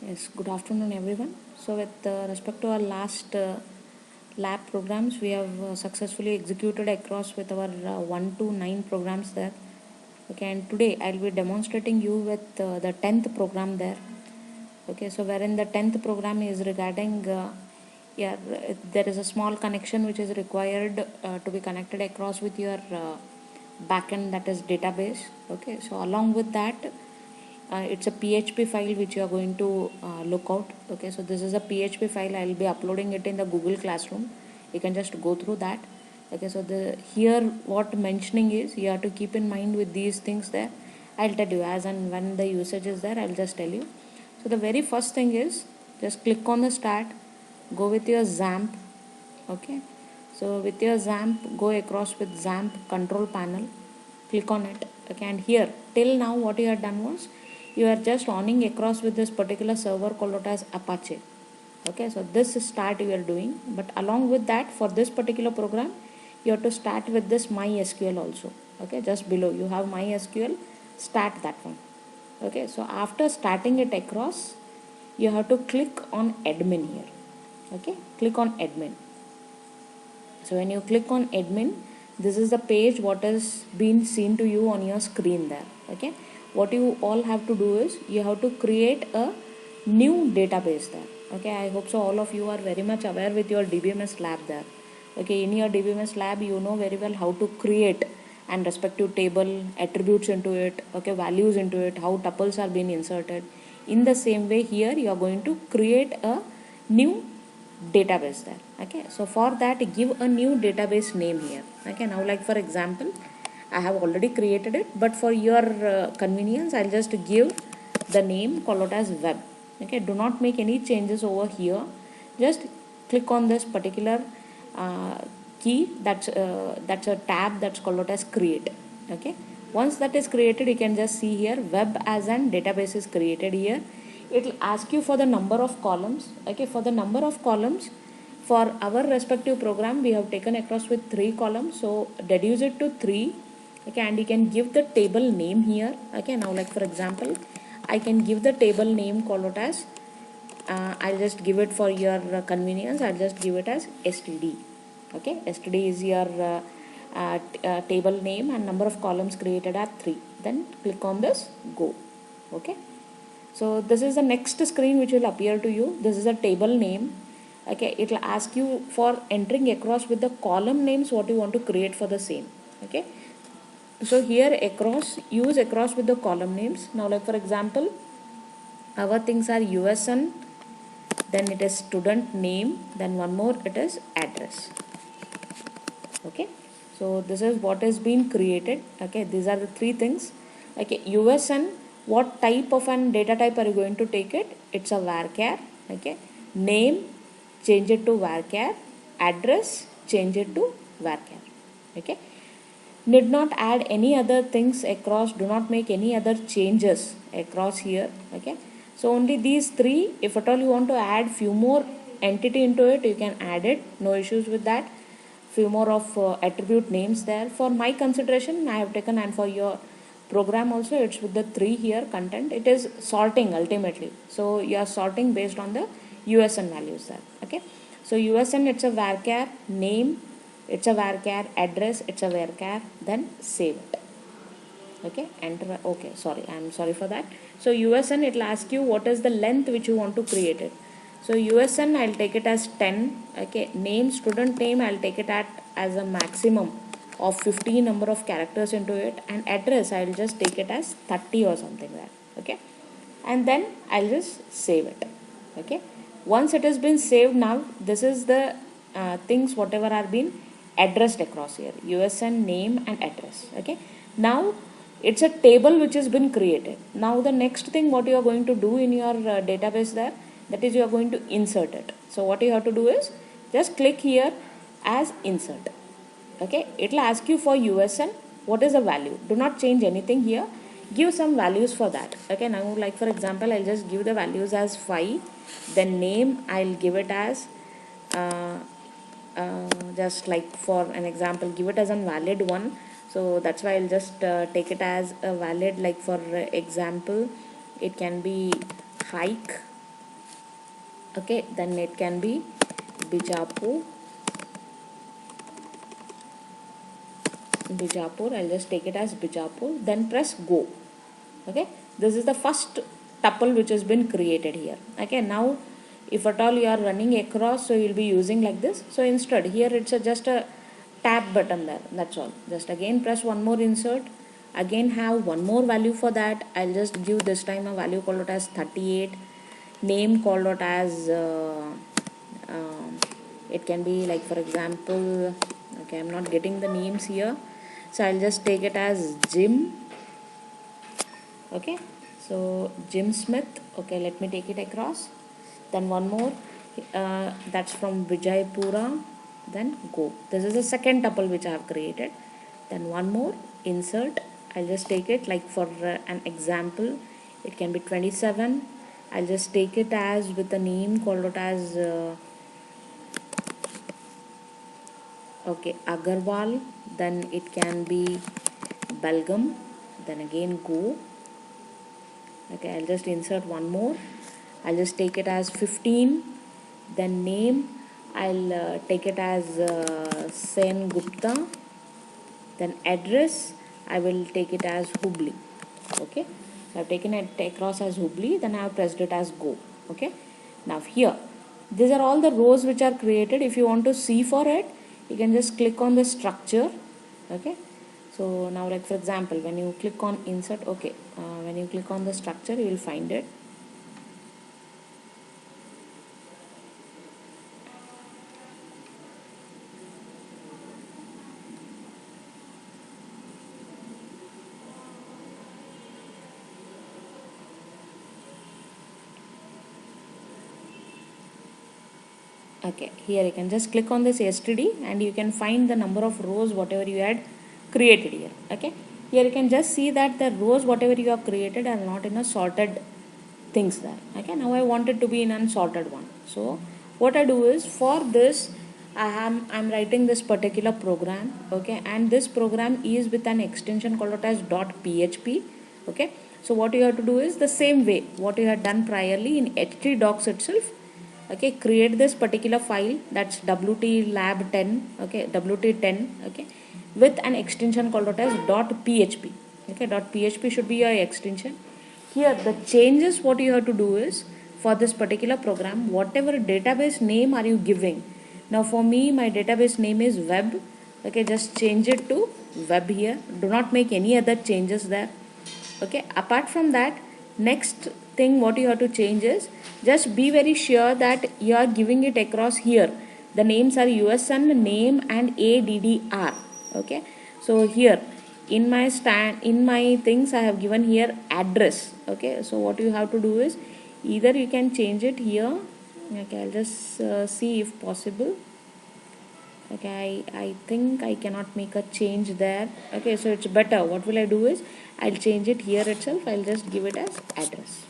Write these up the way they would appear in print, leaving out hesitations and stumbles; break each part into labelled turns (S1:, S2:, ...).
S1: Yes, good afternoon everyone. So with respect to our last lab programs, we have successfully executed across with our 1 to 9 programs there. Okay, and today I'll be demonstrating you with the 10th program there. Okay, so wherein the 10th program is regarding there is a small connection which is required to be connected across with your backend, that is database. Okay, so along with that it's a PHP file which you are going to look out. Okay, so this is a PHP file. I will be uploading it in the Google Classroom. You can just go through that. Okay, so the here what mentioning is you have to keep in mind with these things there. I'll tell you as and when the usage is there, I'll just tell you. So the very first thing is just click on the start, go with your XAMPP. Okay, so with your XAMPP, go across with XAMPP control panel, click on it. Okay, and here till now what you have done was you are just owning across with this particular server called as Apache. Okay, so this start you are doing, but along with that for this particular program you have to start with this MySQL also. Okay, just below you have MySQL, start that one. Okay, so after starting it across you have to click on admin here. Okay, click on admin. So when you click on admin, this is the page what has been seen to you on your screen there. Okay, what you all have to do is you have to create a new database there. Okay, I hope so all of you are very much aware with your DBMS lab there. Okay, in your DBMS lab you know very well how to create and respective table attributes into it. Okay, values into it, how tuples are being inserted. In the same way here you are going to create a new database there. Okay, so for that give a new database name here. Okay, now like for example I have already created it, but for your convenience I'll just give the name called as web. Okay, do not make any changes over here, just click on this particular key, that's a tab that's called as create. Okay, once that is created you can just see here web as an database is created here. It will ask you for the number of columns. Okay, for the number of columns for our respective program we have taken across with 3 columns, so reduce it to 3. Okay, and you can give the table name here. Okay, now like for example I can give the table name called as I'll just give it for your convenience, I'll just give it as std. Okay, std is your table name and number of columns created are 3. Then click on this go. Okay, so this is the next screen which will appear to you. This is a table name. Okay, it will ask you for entering across with the column names what you want to create for the same. Okay, so here across use across with the column names. Now like for example our things are USN, then it is student name, then one more it is address. Okay, so this is what has been created. Okay, these are the 3 things. Okay, USN, what type of an data type are you going to take it? It's a varchar. Okay, name change it to varchar, address change it to varchar. Okay, need not add any other things across, do not make any other changes across here. Okay, so only these 3. If at all you want to add few more entity into it you can add it, no issues with that. Few more of attribute names there. For my consideration I have taken, and for your program also it's with the 3 here content. It is sorting ultimately, so you are sorting based on the USN values there. Okay, so USN it's a varchar, name it's a varchar, address it's a varchar, then save it. Okay, enter. Okay, sorry, I'm sorry for that. So USN it will ask you what is the length which you want to create it. So USN I'll take it as 10. Okay, name student name I'll take it at as a maximum of 50 number of characters into it, and address I'll just take it as 30 or something like that. Okay, and then I'll just save it. Okay, once it has been saved, now this is the things whatever are being addressed across here, USN name and address. Okay, now it's a table which has been created. Now the next thing what you are going to do in your database there, that is you are going to insert it. So what you have to do is just click here as insert. Okay, it will ask you for USN what is the value, do not change anything here, give some values for that. Okay, now like for example I'll just give the values as 5, then name I'll give it as just like for an example give it as a valid one, so that's why I'll just take it as a valid, like for example it can be hike. Okay, then it can be Bijapur. I'll just take it as Bijapur, then press go. Okay, this is the first tuple which has been created here. Okay, now if at all you are running across, so you'll be using like this. So instead here it's just a tab button there, that's all. Just again press one more insert, again have one more value for that. I'll just give this time a value called out as 38, name called out as it can be like, for example, okay, I'm not getting the names here, so I'll just take it as Jim. Okay, so Jim Smith. Okay, let me take it across. Then one more, that's from Vijaypura. Then go. This is the second tuple which I have created. Then one more, insert. I'll just take it like for an example. It can be 27. I'll just take it as with a name called out as okay, Agarwal. Then it can be Belgam. Then again go. Okay, I'll just insert one more. I'll just take it as 15. Then name, I'll take it as Sen Gupta. Then address, I will take it as Hubli. Okay, so I've taken it across as Hubli, then I have pressed it as go. Okay, now here, these are all the rows which are created. If you want to see for it, you can just click on the structure. Okay, so now like for example, when you click on insert, okay, when you click on the structure, you will find it. Okay, here you can just click on this STD and you can find the number of rows whatever you had created here. Okay, here you can just see that the rows whatever you have created are not in a sorted things there. Okay, now I want it to be in unsorted one. So what I do is, for this I'm writing this particular program. Okay, and this program is with an extension called out as .php. Okay, so what you have to do is the same way what you had done priorly in htdocs itself. Okay, create this particular file, that's wtlab10. Okay, wt10. Okay, with an extension called out as .php. Okay, .php should be your extension. Here the changes what you have to do is, for this particular program, whatever database name are you giving. Now for me my database name is web. Okay, just change it to web here, do not make any other changes there. Okay, apart from that, next thing what you have to change is, just be very sure that you are giving it across here. The names are USN name and ADDR. Okay, so here in my things I have given here address. Okay, so what you have to do is, either you can change it here. Okay, I'll just see if possible. Okay, I think I cannot make a change there. Okay, so it's better, what will I do is, I'll change it here itself. I'll just give it as address.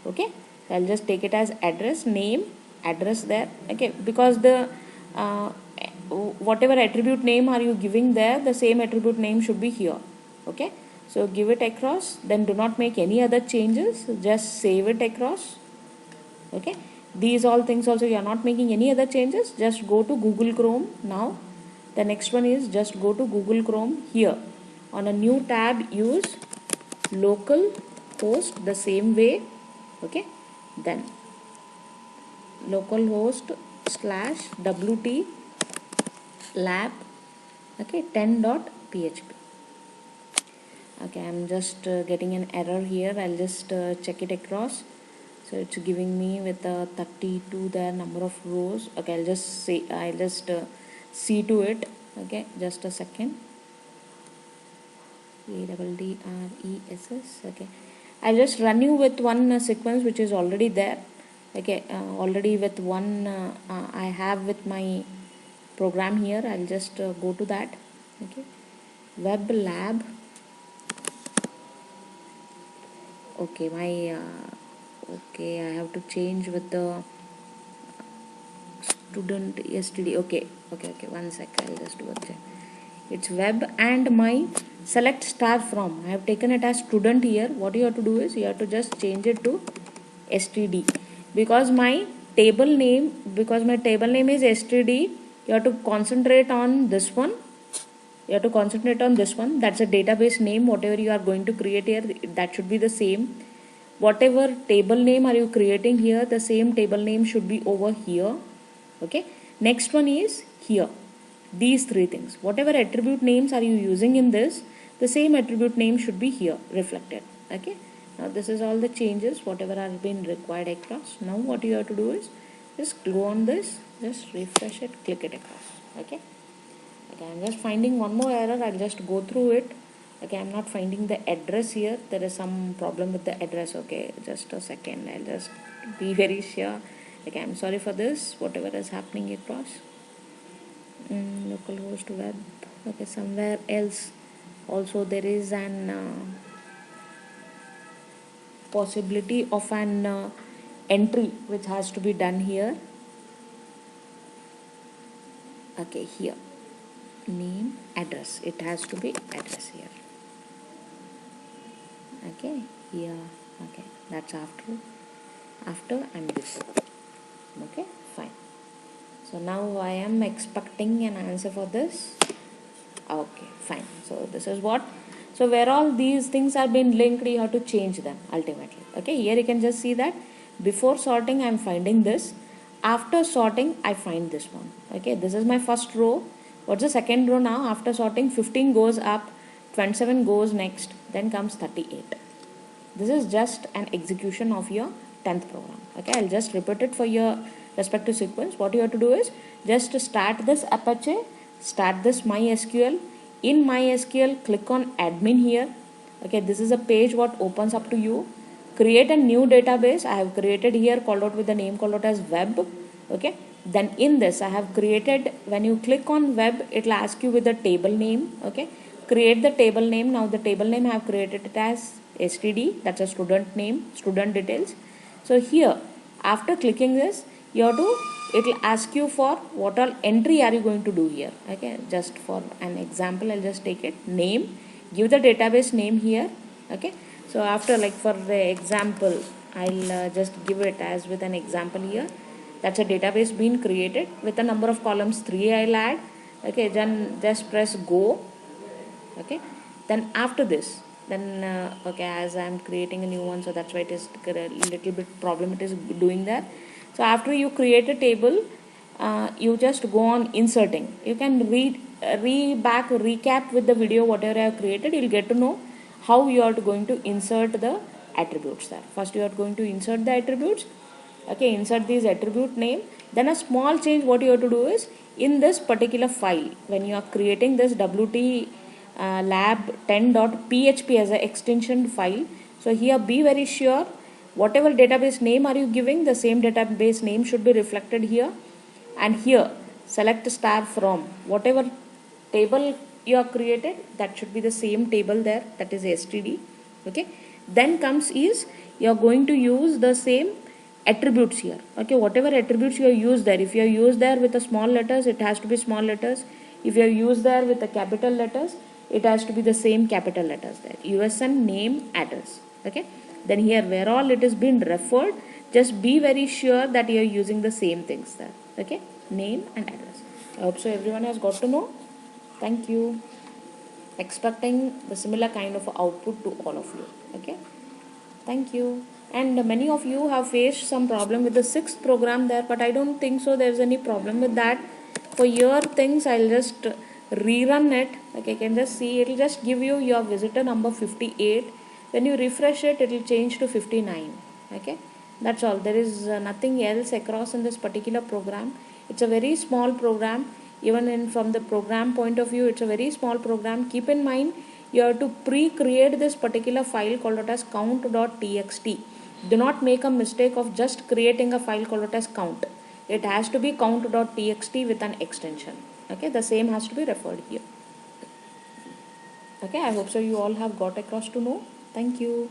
S1: Okay, I'll just take it as address, name, address there. Okay, because the whatever attribute name are you giving there, the same attribute name should be here. Okay, so give it across, then do not make any other changes, just save it across. Okay, these all things also you are not making any other changes, just go to Google Chrome. Now the next one is, just go to Google Chrome. Here on a new tab, use local host the same way. Okay, then localhost / wt lab, okay, 10.php. Okay, I'm just getting an error here. I'll just check it across. So it's giving me with 32 there number of rows. Okay, I'll just see to it. Okay, just a second. ADDRESS. Okay, I'll just run you with one sequence which is already there. Okay, already with one I have with my program here. I'll just go to that. Okay, web lab. Okay, my okay, I have to change with the student std. Okay, 1 sec, I'll just do it. It's web and my select star from, I have taken it as student here. What you have to do is, you have to just change it to std. because my table name is std, you have to concentrate on this one. That's a database name. Whatever you are going to create here, that should be the same. Whatever table name are you creating here, the same table name should be over here. Okay, next one is here. These three things, whatever attribute names are you using in this, the same attribute name should be here reflected. Okay, now this is all the changes whatever have been required across. Now what you have to do is just go on this, just refresh it, click it across. Okay, I'm just finding one more error. I'll just go through it. Okay, I'm not finding the address here. There is some problem with the address. Okay, just a second. I'll just be very sure. Okay, I'm sorry for this. Whatever is happening across. Localhost web. Okay, somewhere else also there is an possibility of an entry which has to be done here. Okay, here. Name, address, it has to be address here. Okay, here. Okay, that's after and before. Okay, fine. So now I am expecting an answer for this. Okay, fine. So this is what, so where all these things are being linked, you have to change them ultimately. Okay, here you can just see that before sorting I am finding this, after sorting I find this one. Okay, this is my first row. What's the second row now? After sorting, 15 goes up, 27 goes next, then comes 38. This is just an execution of your 10th program. Okay, I'll just repeat it for your respective sequence. What you have to do is just start this Apache, start this MySQL. In MySQL, click on admin here. Okay, this is a page what opens up to you. Create a new database. I have created here, called out with the name called out as web. Okay, then in this I have created, when you click on web, it will ask you with the table name. Okay, create the table name. Now the table name I have created it as std, that's a student name, student details. So here after clicking this, you have to, it will ask you for what all entry are you going to do here. Okay, just for an example I'll just take it, name, give the database name here. Okay, so after, like for the example, I'll just give it as with an example here. That's a database being created with a number of columns 3 I'll add. Okay, then just press go. Okay, then after this, then okay, as I'm creating a new one, so that's why it is a little bit problem it is doing that. So after you create a table, you just go on inserting. You can recap with the video whatever I have created. You'll get to know how you are going to insert the attributes there. First you are going to insert the attributes. Okay, insert these attribute name. Then a small change what you have to do is, in this particular file, when you are creating this wt lab 10.php as an extension file, so here be very sure whatever database name are you giving, the same database name should be reflected here. And here select star from whatever table you have created, that should be the same table there, that is std. Okay, then comes is you are going to use the same attributes here. Okay, whatever attributes you have used there, if you have used there with the small letters, it has to be small letters. If you have used there with the capital letters, it has to be the same capital letters there. USN, name, address. Okay, then here where all it is been referred, just be very sure that you are using the same things there. Okay, name and address. I hope so everyone has got to know. Thank you. Expecting the similar kind of output to all of you. Okay, thank you. And many of you have faced some problem with the 6th program there, but I don't think so there's any problem with that. For your things, I'll just rerun it. Okay, you can just see, it will just give you your visitor number 58. When you refresh it, it will change to 59. Okay, that's all. There is nothing else across in this particular program. It's a very small program. Even from the program point of view, it's a very small program. Keep in mind, you have to pre-create this particular file called out as count.txt. Do not make a mistake of just creating a file called out as count. It has to be count.txt with an extension. Okay, the same has to be referred here. Okay, I hope so you all have got across to know. Thank you.